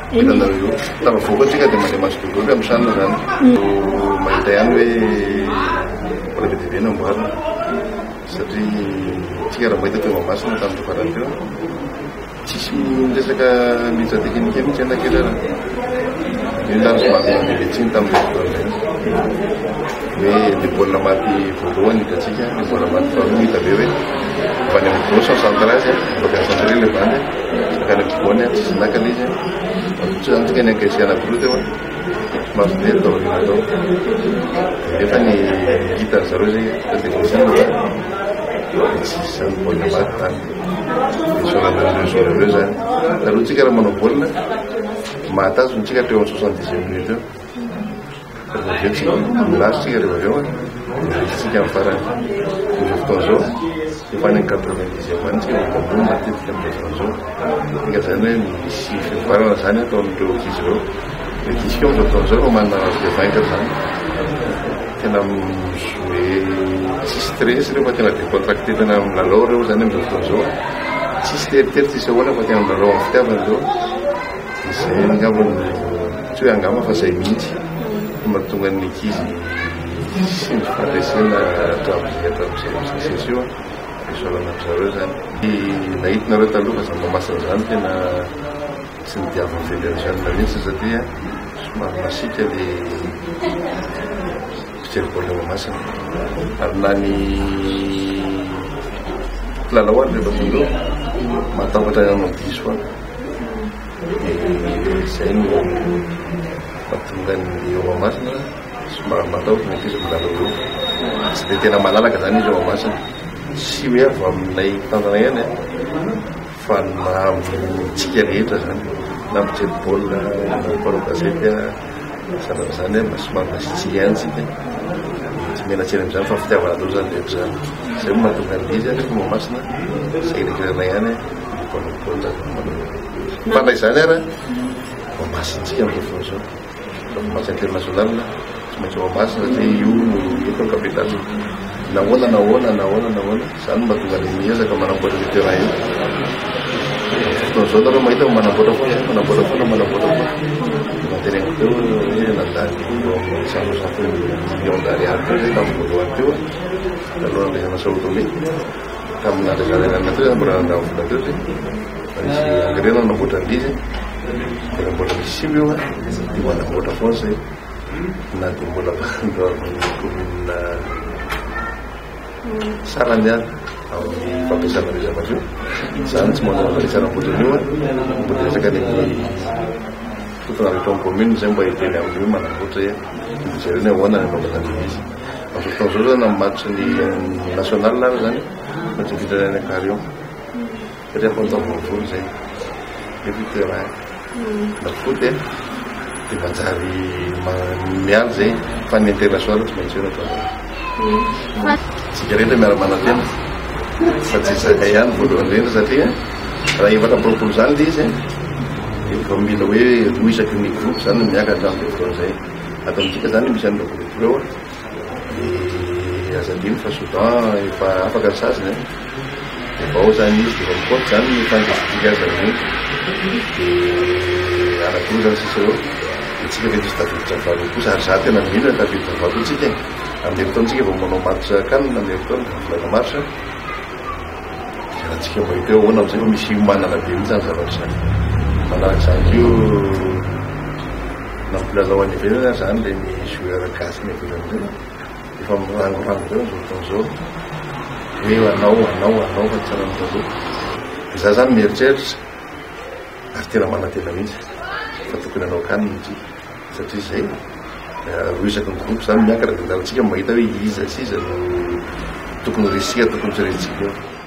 Itanareo tava voakatsika dia mandeha masoko daholo amin'ny sanona zany. Mahita ihany hoe mbola be dia be namboarina satria tsika raha mahita teo Mahamasina tamin'ny farany teo tsisy resaka mija teknika mihitsy anakirana. Io ndany somary mametsiny tamin'ilay fotoana hoe ny baolina maty voalohany hitatsika, ny baolina maty faharoa hita be hoe avy any amin'ny gros en centrage bakany centré le bandy bakany ampovoany tsisy nakana izy tsy zany tsika ny ankaisy anak'iroa teo somary be taorina tao nefa ny hitany zareo zay technicien tsisy zany baolina maty tany sorandreo zany taloha tsika raha manao baolina mahatazontsika teo amin'ny 70 minutes eo aveo milasitsika rehefa aveo tsika amin'ny farany izao fotoana zao efa any 90 any tsika mambony matetika amin'ny fotoana zao tika zany hoe misy fivoarana zany atao amin'ireo ankizy ireo ankizy keo amin'izao fotoana zao manana de vaincre zany tena mijoue tsy stress rehefa tena décontracté tena milalao reo zany amin'izao fotoana zao tsisy teritery tsisy ahoana fa tena milalao amin'ny fitiavana reo izay angambany tsy hoe angamba fa zay mihitsy mahatonga ny ankizy sy ny fandresena hatramin'izay success io isolana amin'izareo zany nahitinareo taloha fa zany Mahamasina zany tena tsy nidiavany fédération mihitsy satria somary masika le fijery baolina Mahamasina ary na ny lalao any rehefa tonga mahatafatra amin'ny diso any zay no mahatonga ny eo Mahamasina somary matahotra ny ankizy milalao eo tsy dia tena malalaka zany izy eo Mahamasina sy hoe avy aminay tantana ihany fa amintsika rehetra zany na mijery baolina na mpanao gazety sanan'izany somary masitsika ihany tsika tsy menatsena amin'izany fa fitiavana daholo zany rehetra zany zay mo mahatonga an'izy rehefa Mahamasina zay rekirana ihany mpanao baolina fanay zany ara Mahamasinatsika amin'izao fotoana zao Mahamasina international tsy maintsy Mahamasina satria io no efa capitale nahoana zany mahatonga ny miezaka manamboatra ny terrain io fotoana zao nareo mahita manamboatra foana manteneniko teo hoe nandany 160 millions d'ariary teo zay tamin'ny voalohany teo talohan'ny resana Sao Tomé tamin'ny andrazanana teo zany mbola nandany vola teo zay misy angrena namboatra an'izy dia namboatra misy simy io dia manamboatra foana zay na dia mbola commune sarany any amin'ny fampiasana réservation zany tsy manao ankalesana amboatrany io mbola resaka ny fotona rehetra amin'ny commune zay mba hiteny amin'io manamboatra jerena ahoana ny anaovana izy amin'izao fotoana zao zany amin'ny match ny national ary zany match ny fitranany Carillon satria fantaovavolo zay efa terrain na foot dia manjary mialy zay fa ny international tsy maintsy eo natao tsika rehetra miara-manantena fa tsy zakay ihany voalohany reny satria raha efatra propolo zany le izy efa mila hoe roa isaky ny groupe zany miakatra amin'ilay fotoana zay atao amintsika zany misy an'ireo groupe reo dia azadiny fa soudan efa afaka ny sasiny efa ao zany izy dia efa mikoty zany mifandraisitsika zany dia anakiroa zany sisa eo itsika veto sy tafiditra faharoa kosa ary za tena mihina tafiditra faharoa tsika amin'ilay fotoantsika vao manao match kanina amin'ilay fotoana volana marsa rahantsika mahita eo ahoana amin'izay fa misy manana be mihitsy zany zavatra zany manaraka zany io nampilalao any ivelany zany le ny joueur gasy ny ivelany zay efa mirangorango reo zao fotoana zao hoe anao fa tsara mitazao dia za zany mieritreritra ary tena manantena mihitsy fa tokony anao kanina tsika satria zay roa isaky ny groupe zany miakatra dia antsika mahita hoe iza no tokony resika tokony tsy resitsika eo